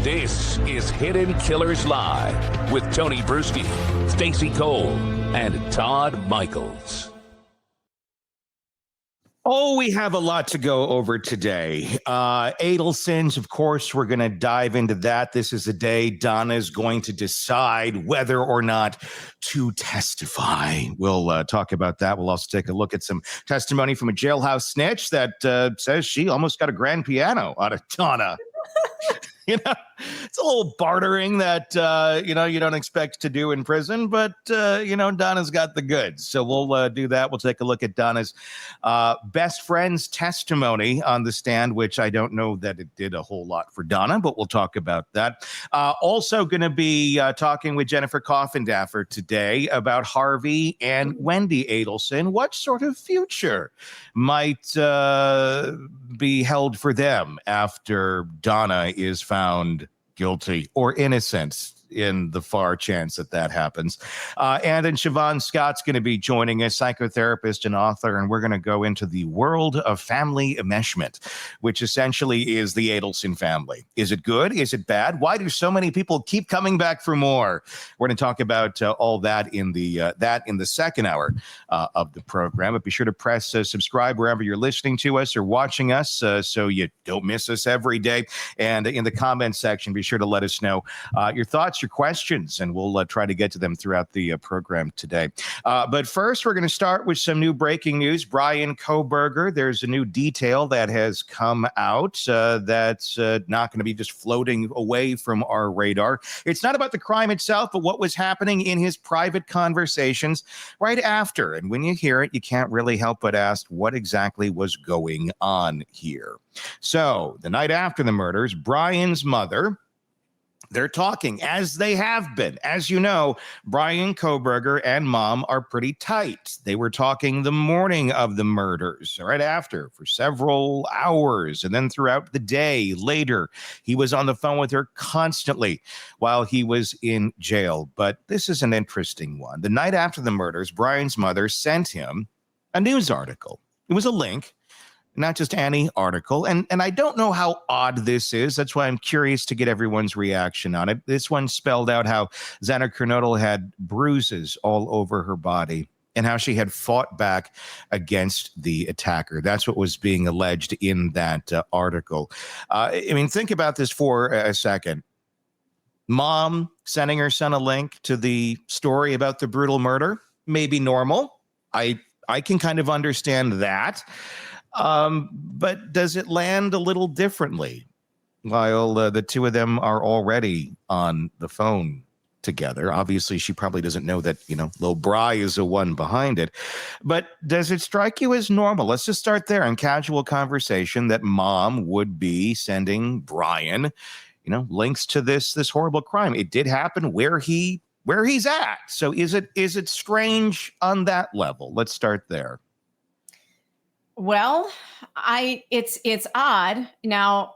This is Hidden Killers Live with Tony Bruschi, Stacey Cole, and Todd Michaels. Oh, we have a lot to go over today. Adelsons, of course, we're going to dive into that. This is the day Donna is going to decide whether or not to testify. We'll talk about that. We'll also take a look at some testimony from a jailhouse snitch that says she almost got a grand piano out of Donna. You know, it's a little bartering that, you don't expect to do in prison, but, Donna's got the goods. So we'll do that. We'll take a look at Donna's best friend's testimony on the stand, which I don't know that it did a whole lot for Donna, but we'll talk about that. Also going to be talking with Jennifer Coffindaffer today about Harvey and Wendy Adelson. What sort of future might be held for them after Donna is found guilty or innocent, in the far chance that happens. And then Siobhan Scott's going to be joining us, psychotherapist and author, and we're going to go into the world of family enmeshment, which essentially is the Adelson family. Is it good? Is it bad? Why do so many people keep coming back for more? We're going to talk about all that in the second hour of the program. But be sure to press subscribe wherever you're listening to us or watching us so you don't miss us every day. And in the comments section, be sure to let us know your thoughts, your questions, and we'll try to get to them throughout the program today. But first, we're going to start with some new breaking news. Bryan Kohberger, there's a new detail that has come out that's not going to be just floating away from our radar. It's not about the crime itself, but what was happening in his private conversations right after. And when you hear it, you can't really help but ask what exactly was going on here. So the night after the murders, Bryan's mother, they're talking, as they have been. As you know, Bryan Kohberger and mom are pretty tight. They were talking the morning of the murders, right after, for several hours. And then throughout the day later, he was on the phone with her constantly while he was in jail. But this is an interesting one. The night after the murders, Bryan's mother sent him a news article. It was a link, not just any article. And I don't know how odd this is. That's why I'm curious to get everyone's reaction on it. This one spelled out how Xana Kernodle had bruises all over her body and how she had fought back against the attacker. That's what was being alleged in that article. Think about this for a second. Mom sending her son a link to the story about the brutal murder may be normal. I can kind of understand that. But does it land a little differently while the two of them are already on the phone together? Obviously, she probably doesn't know that, Lil Bry is the one behind it. But does it strike you as normal? Let's just start there in casual conversation that mom would be sending Bryan, links to this horrible crime. It did happen where he's at. So is it strange on that level? Let's start there. Well, it's odd. Now,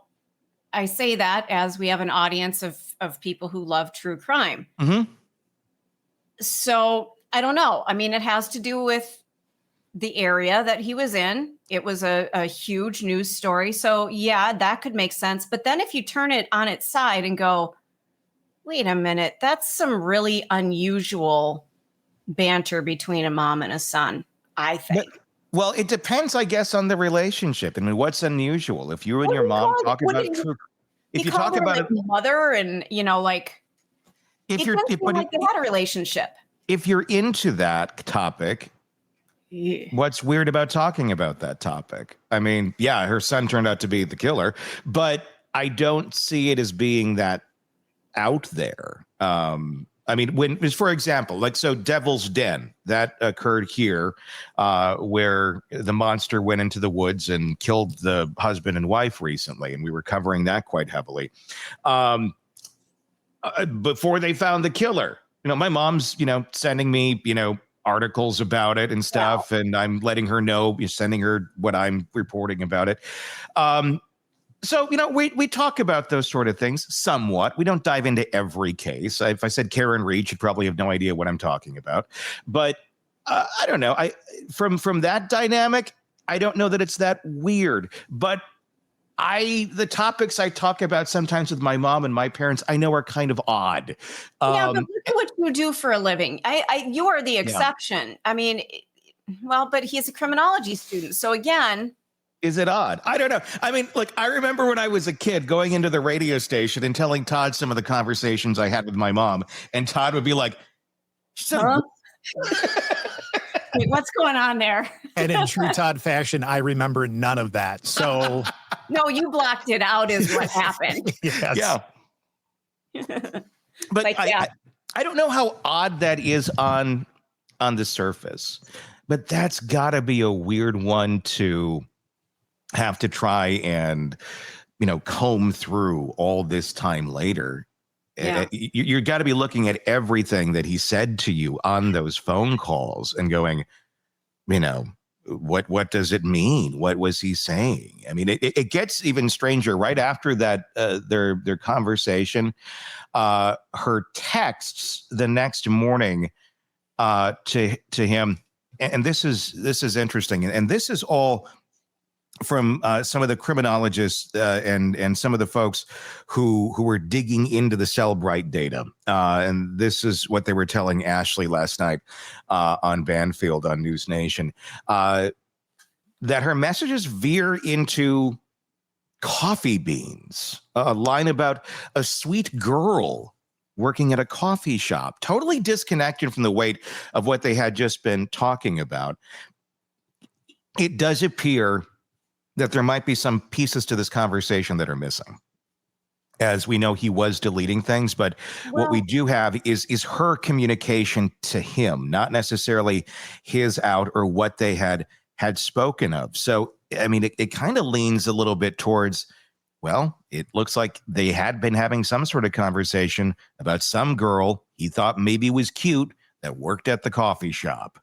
I say that as we have an audience of people who love true crime. Mm-hmm. So I don't know. It has to do with the area that he was in. It was a huge news story. So yeah, that could make sense. But then if you turn it on its side and go, wait a minute, that's some really unusual banter between a mom and a son, I think. Well, it depends, I guess, on the relationship. What's unusual? If you and your mom talk about true, if you talk about it, mother, and if you're like they had a relationship. If you're into that topic, yeah. What's weird about talking about that topic? Yeah, her son turned out to be the killer, but I don't see it as being that out there. For example, Devil's Den, that occurred here, where the monster went into the woods and killed the husband and wife recently, and we were covering that quite heavily. Before they found the killer, my mom's, sending me, articles about it and stuff, and I'm letting her know, sending her what I'm reporting about it. So, we talk about those sort of things somewhat. We don't dive into every case. If I said Karen Reed, you'd probably have no idea what I'm talking about. But I don't know. From that dynamic, I don't know that it's that weird. But The topics I talk about sometimes with my mom and my parents, I know are kind of odd. Yeah, but look at what you do for a living. You are the exception. I mean, well, but he's a criminology student. So again, is it odd? I don't know. I mean, look, I remember when I was a kid going into the radio station and telling Todd some of the conversations I had with my mom, and Todd would be like, huh? Wait, what's going on there? And in true Todd fashion, I remember none of that. So no, you blocked it out is what happened. Yes. Yeah. But I don't know how odd that is on the surface, but that's gotta be a weird one to have to try and, comb through all this time later. Yeah. You got to be looking at everything that he said to you on those phone calls and going, what does it mean? What was he saying? I mean, it gets even stranger right after that, their conversation, her texts the next morning to him. And this is interesting. And this is all from some of the criminologists and some of the folks who were digging into the Cellbrite data. And this is what they were telling Ashley last night on Banfield on News Nation, that her messages veer into coffee beans, a line about a sweet girl working at a coffee shop, totally disconnected from the weight of what they had just been talking about. It does appear that there might be some pieces to this conversation that are missing. As we know, he was deleting things, but what we do have is her communication to him, not necessarily his out or what they had spoken of. So, I mean, it kind of leans a little bit towards, well, it looks like they had been having some sort of conversation about some girl he thought maybe was cute that worked at the coffee shop.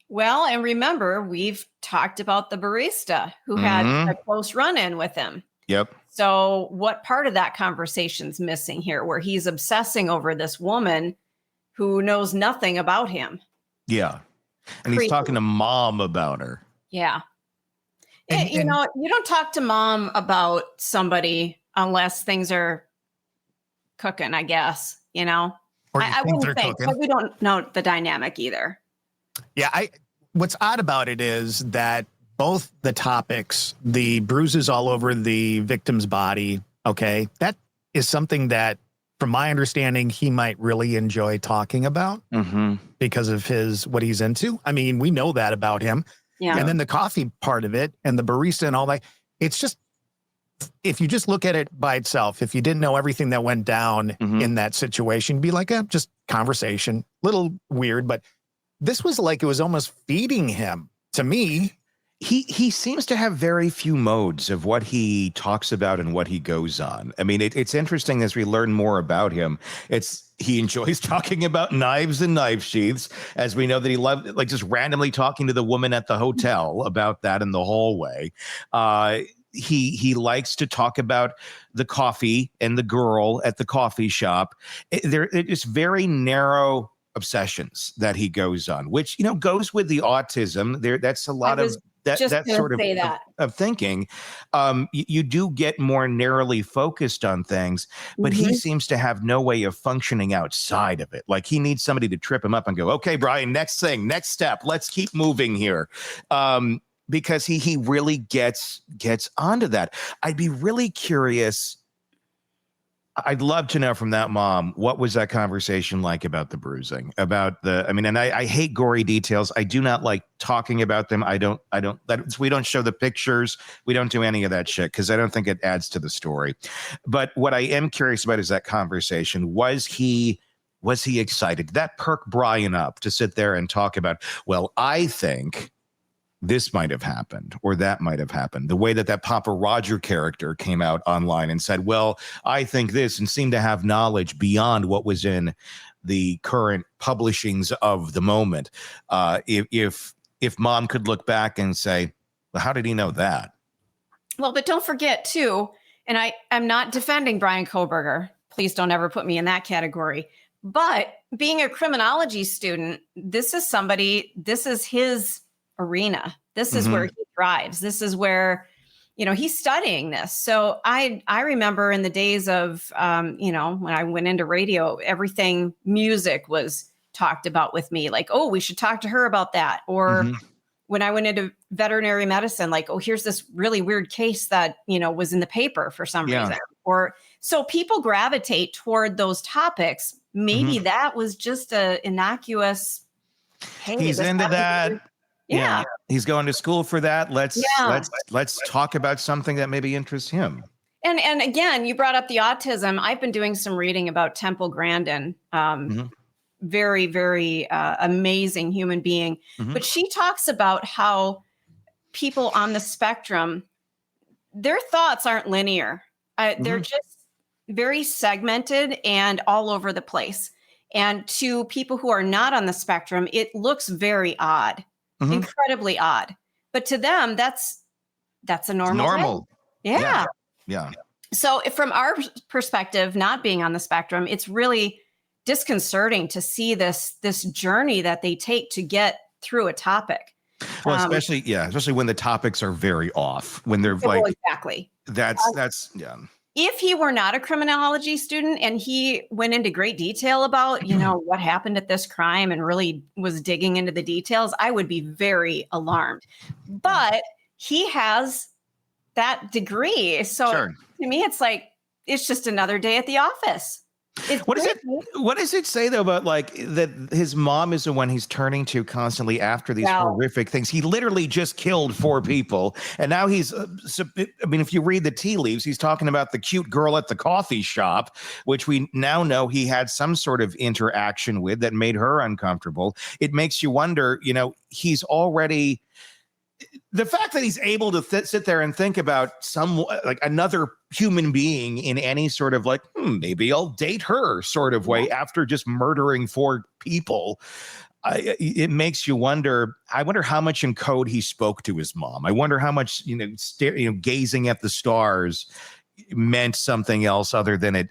Well, and remember, we've talked about the barista who had a close run-in with him. Yep. So what part of that conversation's missing here, where he's obsessing over this woman who knows nothing about him? Yeah. And he's talking to mom about her. Yeah. And you don't talk to mom about somebody unless things are cooking, I guess, Or I wouldn't think, but we don't know the dynamic either. Yeah, what's odd about it is that both the topics, the bruises all over the victim's body, okay, that is something that, from my understanding, he might really enjoy talking about because of what he's into. I mean, we know that about him. Yeah. And then the coffee part of it and the barista and all that, it's just, if you just look at it by itself, if you didn't know everything that went down in that situation, you'd be like, just conversation, little weird, but this was like, it was almost feeding him to me. He seems to have very few modes of what he talks about and what he goes on. I mean, it's interesting as we learn more about him. He enjoys talking about knives and knife sheaths, as we know that he loved, like, just randomly talking to the woman at the hotel about that in the hallway. He likes to talk about the coffee and the girl at the coffee shop. It's very narrow obsessions that he goes on, which, goes with the autism. That's a lot of that sort of thinking. You do get more narrowly focused on things, but he seems to have no way of functioning outside of it. Like, he needs somebody to trip him up and go, okay, Bryan, next thing, next step, let's keep moving here. Because he really gets onto that. I'd be really curious. I'd love to know from that mom, what was that conversation like about the bruising, and I hate gory details. I do not like talking about them. We don't show the pictures. We don't do any of that shit because I don't think it adds to the story. But what I am curious about is that conversation. Was he excited? Did that perk Bryan up to sit there and talk about, well, I think this might have happened or that might have happened? The way that Papa Roger character came out online and said, well, I think this, and seemed to have knowledge beyond what was in the current publishings of the moment. If mom could look back and say, well, how did he know that? Well, but don't forget too, and I'm not defending Bryan Kohberger. Please don't ever put me in that category. But being a criminology student, this is his arena. This is where he thrives. This is where, he's studying this. So I remember in the days of, when I went into radio, everything music was talked about with me, like, oh, we should talk to her about that. Or when I went into veterinary medicine, like, oh, here's this really weird case that, was in the paper for some reason. Or so people gravitate toward those topics. Maybe that was just a innocuous, hey, he's into that. Yeah. He's going to school for that. Let's talk about something that maybe interests him. And again, you brought up the autism. I've been doing some reading about Temple Grandin. Very, very amazing human being. But she talks about how people on the spectrum, their thoughts aren't linear. They're just very segmented and all over the place. And to people who are not on the spectrum, it looks very odd, incredibly odd. But to them, that's a normal thing. Yeah. So from our perspective, not being on the spectrum, it's really disconcerting to see this journey that they take to get through a topic. Well, especially when the topics are very off, when they're exactly. That's If he were not a criminology student and he went into great detail about, what happened at this crime and really was digging into the details, I would be very alarmed. But he has that degree. So to me, it's like, it's just another day at the office. What does it say though about like that his mom is the one he's turning to constantly after these horrific things? He literally just killed 4 people, and now he's if you read the tea leaves, he's talking about the cute girl at the coffee shop, which we now know he had some sort of interaction with that made her uncomfortable. It makes you wonder, he's already, the fact that he's able to sit there and think about another human being in any sort of like, maybe I'll date her sort of way after just murdering 4 people. It makes you wonder. I wonder how much in code he spoke to his mom. I wonder how much, gazing at the stars meant something else other than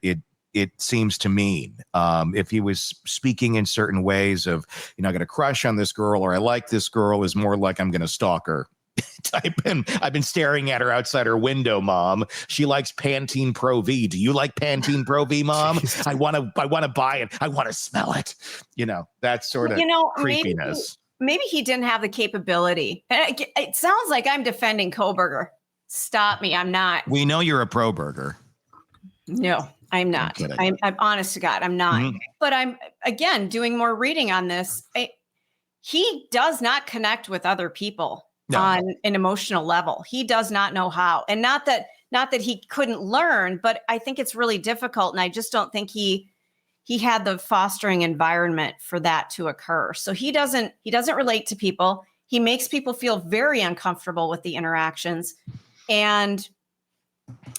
it seems to mean. If he was speaking in certain ways of, I got a crush on this girl, or I like this girl, is more like I'm going to stalk her type. And I've been staring at her outside her window, Mom. She likes Pantene Pro V. Do you like Pantene Pro V, Mom? I want to buy it. I want to smell it. That sort of creepiness. Maybe he didn't have the capability. It sounds like I'm defending Kohberger. Stop me. I'm not. We know you're a pro burger. No. I'm not. I'm honest to God, I'm not. But I'm, again, doing more reading on this. He does not connect with other people on an emotional level. He does not know how. And not that he couldn't learn, but I think it's really difficult. And I just don't think he had the fostering environment for that to occur. So he doesn't relate to people. He makes people feel very uncomfortable with the interactions. And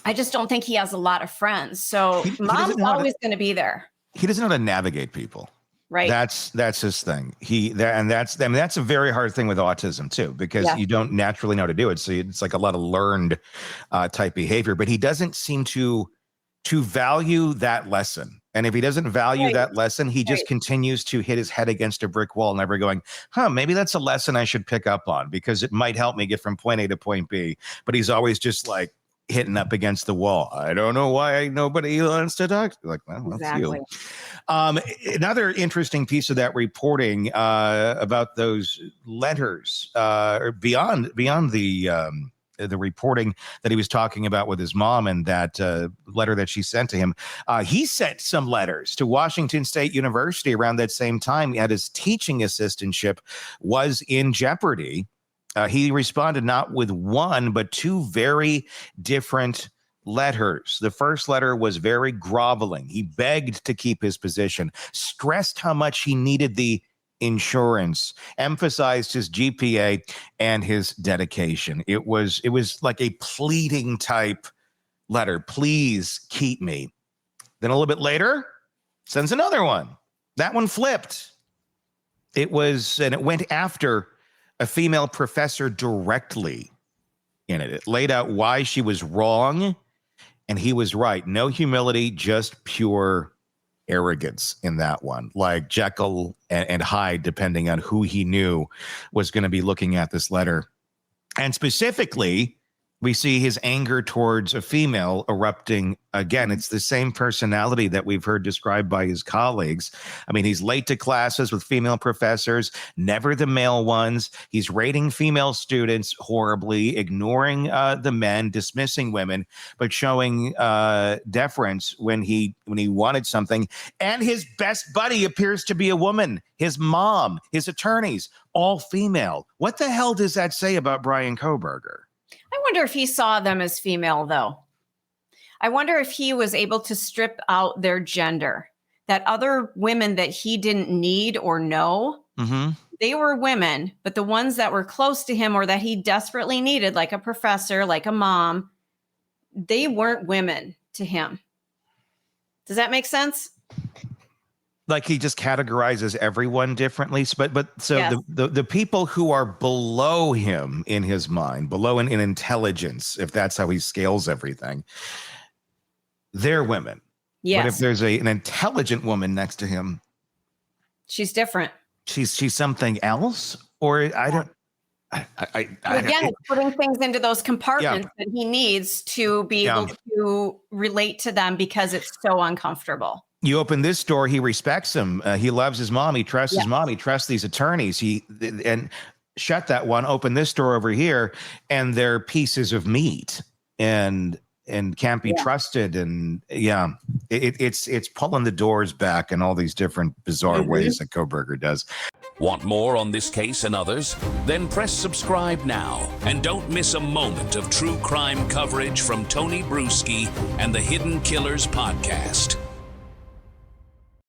I just don't think he has a lot of friends. So Mom's always going to be there. He doesn't know how to navigate people. Right. That's his thing. That's a very hard thing with autism too, because you don't naturally know how to do it. So it's like a lot of learned type behavior, but he doesn't seem to value that lesson. And if he doesn't value that lesson, he just continues to hit his head against a brick wall, never going, maybe that's a lesson I should pick up on because it might help me get from point A to point B. But he's always just like hitting up against the wall. I don't know why nobody wants to talk. Like, well, exactly. That's you. Another interesting piece of that reporting about those letters, beyond the reporting that he was talking about with his mom and that letter that she sent to him. He sent some letters to Washington State University around that same time. His teaching assistantship was in jeopardy. He responded not with one, but 2 very different letters. The first letter was very groveling. He begged to keep his position, stressed how much he needed the insurance, emphasized his GPA and his dedication. It was like a pleading type letter. Please keep me. Then a little bit later, sends another one. That one flipped. It went after a female professor directly in it. It laid out why she was wrong and he was right. No humility, just pure arrogance in that one. Like Jekyll and Hyde, depending on who he knew was going to be looking at this letter. And specifically, We see his anger towards a female erupting again. It's the same personality that we've heard described by his colleagues. I mean, he's late to classes with female professors, never the male ones. He's rating female students horribly, ignoring the men, dismissing women, but showing deference when he wanted something. And his best buddy appears to be a woman. His mom, his attorneys, all female. What the hell does that say about Bryan Kohberger? I wonder if he saw them as female, though. I wonder if he was able to strip out their gender, that other women that he didn't need or know, they were women, but the ones that were close to him or that he desperately needed, like a professor, like a mom, they weren't women to him. Does that make sense? Like he just categorizes everyone differently. So Yes. the people who are below him in his mind, below in intelligence, if that's how he scales everything, they're women. Yes. But if there's an intelligent woman next to him, she's different. She's something else, or I don't. Again, it's putting things into those compartments that he needs to be able to relate to them because it's so uncomfortable. You open this door, he respects him. He loves his mom. He trusts his mom. He trusts these attorneys. And shut that one. Open this door over here, and they're pieces of meat and can't be trusted. And it's pulling the doors back in all these different bizarre ways that Kohberger does. Want more on this case and others? Then press subscribe now and don't miss a moment of true crime coverage from Tony Bruschi and the Hidden Killers podcast.